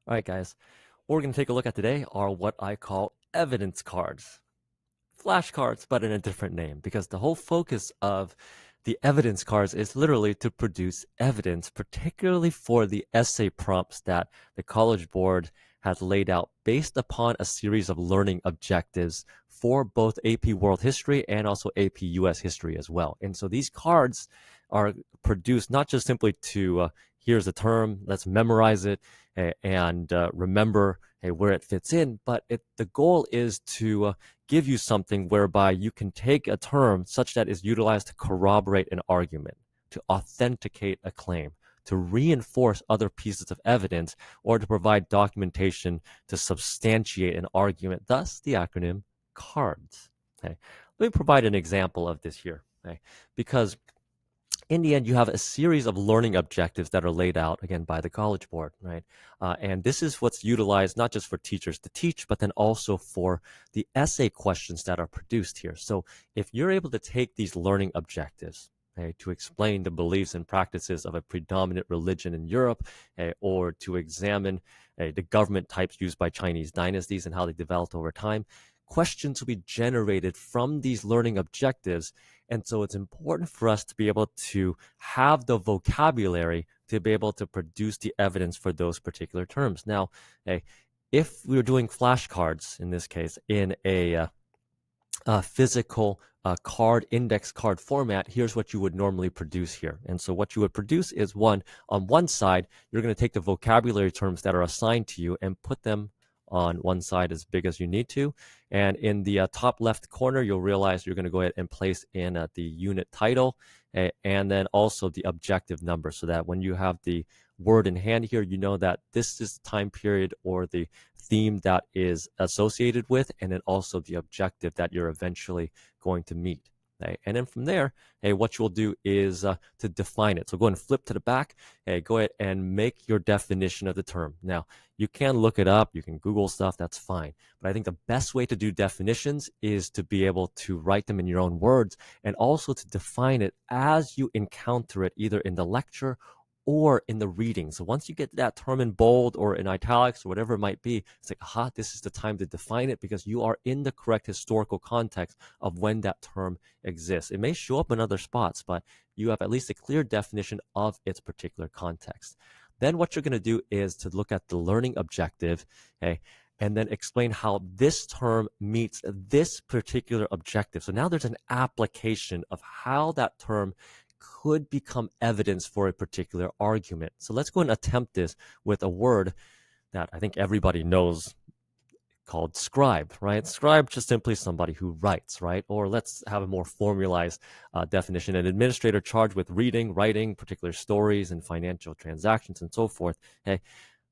All right, guys, what we're going to take a look at today are what I call evidence cards. Flashcards, but in a different name, because the whole focus of the evidence cards is literally to produce evidence, particularly for the essay prompts that the College Board has laid out based upon a series of learning objectives for both AP World History and also AP US History as well. And so these cards are produced not just simply to here's a term, let's memorize it and remember where it fits in, but the goal is to give you something whereby you can take a term such that is utilized to corroborate an argument, to authenticate a claim, to reinforce other pieces of evidence, or to provide documentation to substantiate an argument, thus the acronym CARDS. Okay. Let me provide an example of this here, okay? Because in the end, you have a series of learning objectives that are laid out, again, by the College Board, right? And this is what's utilized not just for teachers to teach, but then also for the essay questions that are produced here. So if you're able to take these learning objectives, okay, to explain the beliefs and practices of a predominant religion in Europe, or to examine the government types used by Chinese dynasties and how they developed over time, questions will be generated from these learning objectives. And so it's important for us to be able to have the vocabulary to be able to produce the evidence for those particular terms. Now, if we were doing flashcards, in this case, in a physical index card format, here's what you would normally produce here. And so what you would produce is on one side, you're going to take the vocabulary terms that are assigned to you and put them on one side as big as you need to. And in the top left corner, you'll realize you're going to go ahead and place in the unit title and then also the objective number, so that when you have the word in hand here, you know that this is the time period or the theme that is associated with, and then also the objective that you're eventually going to meet. Okay? And then from there, what you'll do is to define it. So go ahead and flip to the back. Go ahead and make your definition of the term. Now, you can look it up. You can Google stuff. That's fine. But I think the best way to do definitions is to be able to write them in your own words and also to define it as you encounter it, either in the lecture or in the reading. So once you get that term in bold or in italics or whatever it might be, it's like, aha, this is the time to define it, because you are in the correct historical context of when that term exists. It may show up in other spots, but you have at least a clear definition of its particular context. Then what you're going to do is to look at the learning objective, okay, and then explain how this term meets this particular objective. So now there's an application of how that term could become evidence for a particular argument. So let's go and attempt this with a word that I think everybody knows, called scribe, right? Scribe just simply somebody who writes, right? Or let's have a more formalized definition: an administrator charged with reading, writing particular stories and financial transactions and so forth. Okay,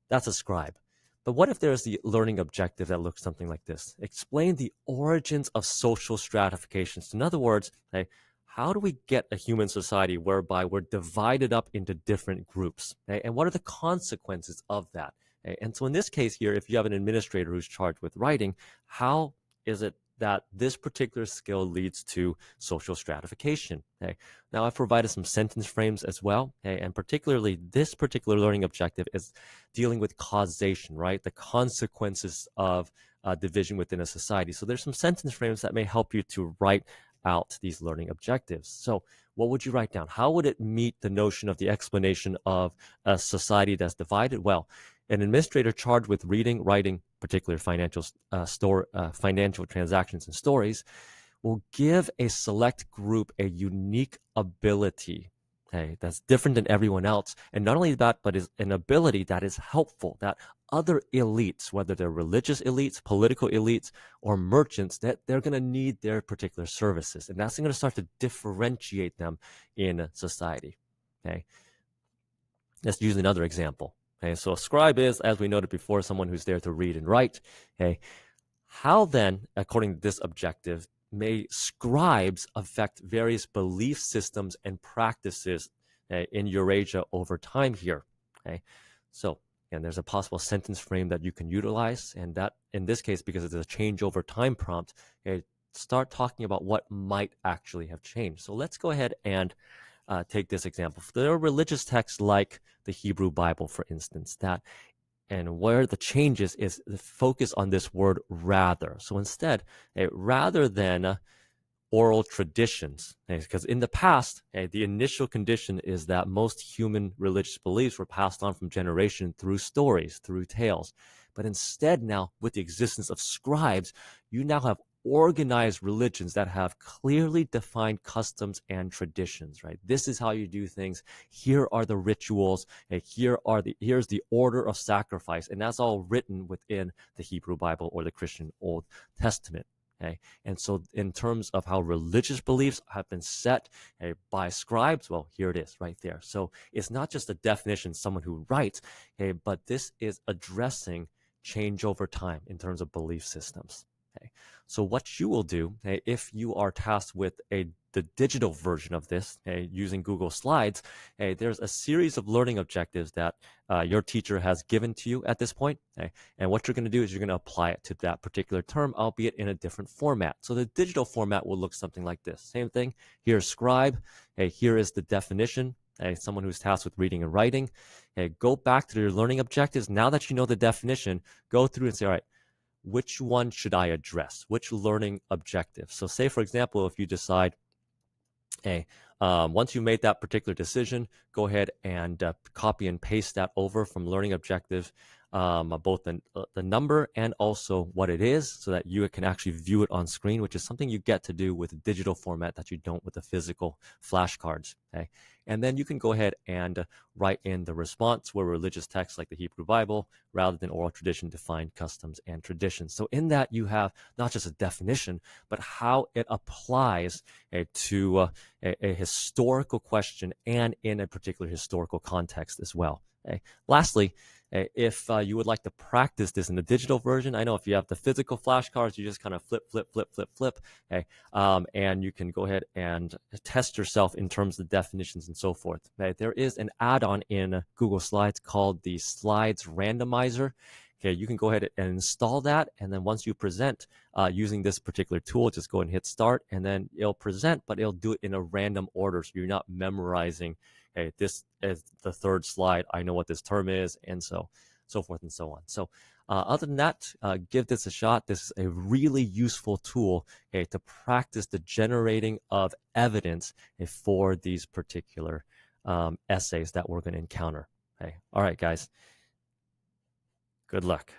that's a scribe. But what if there's the learning objective that looks something like this? Explain the origins of social stratifications. In other words, okay, how do we get a human society whereby we're divided up into different groups? Okay? And what are the consequences of that? Okay? And so in this case here, if you have an administrator who's charged with writing, how is it that this particular skill leads to social stratification? Okay? Now, I've provided some sentence frames as well, okay? And particularly this particular learning objective is dealing with causation, right? The consequences of division within a society. So there's some sentence frames that may help you to write out these learning objectives. So what would you write down? How would it meet the notion of the explanation of a society that's divided? Well, an administrator charged with reading, writing particular financial transactions and stories will give a select group a unique ability, okay, that's different than everyone else. And not only that, but is an ability that is helpful, that other elites, whether they're religious elites, political elites, or merchants, that they're going to need their particular services. And that's going to start to differentiate them in society. Okay. Let's use another example. Okay. So a scribe is, as we noted before, someone who's there to read and write. Okay. How then, according to this objective, may scribes affect various belief systems and practices in Eurasia over time here? Okay. So, and there's a possible sentence frame that you can utilize, and that in this case, because it's a change over time prompt, start talking about what might actually have changed. So let's go ahead and take this example. There are religious texts like the Hebrew Bible, for instance, that And where the changes is the focus on this word rather. So instead, rather than oral traditions, because in the past, the initial condition is that most human religious beliefs were passed on from generation through stories, through tales. But instead now, with the existence of scribes, you now have organized religions that have clearly defined customs and traditions, right? This is how you do things. Here are the rituals. Here's the order of sacrifice, and that's all written within the Hebrew Bible or the Christian Old Testament. Okay. And so in terms of how religious beliefs have been set by scribes, well, here it is right there. So it's not just a definition, someone who writes, but this is addressing change over time in terms of belief systems. Okay. So what you will do, if you are tasked with the digital version of this using Google Slides, there's a series of learning objectives that your teacher has given to you at this point. And what you're going to do is you're going to apply it to that particular term, albeit in a different format. So the digital format will look something like this. Same thing. Here's scribe. Here is the definition. Someone who's tasked with reading and writing. Go back to your learning objectives. Now that you know the definition, go through and say, all right, which one should I address? Which learning objective? So say, for example, if you decide, once you made that particular decision, go ahead and copy and paste that over from learning objective, both the number and also what it is, so that you can actually view it on screen, which is something you get to do with a digital format that you don't with the physical flashcards. Okay. And then you can go ahead and write in the response where religious texts like the Hebrew Bible, rather than oral tradition, defined customs and traditions. So in that you have not just a definition, but how it applies to a historical question and in a particular historical context as well. Okay. Lastly, if you would like to practice this in the digital version, I know if you have the physical flashcards, you just kind of flip, okay? And you can go ahead and test yourself in terms of definitions and so forth. Okay? There is an add-on in Google Slides called the Slides Randomizer. Okay, you can go ahead and install that, and then once you present using this particular tool, just go and hit start, and then it'll present, but it'll do it in a random order, so you're not memorizing, hey, this is the third slide, I know what this term is, and so forth and so on. So other than that, give this a shot. This is a really useful tool to practice the generating of evidence for these particular essays that we're going to encounter. Okay. All right, guys. Good luck.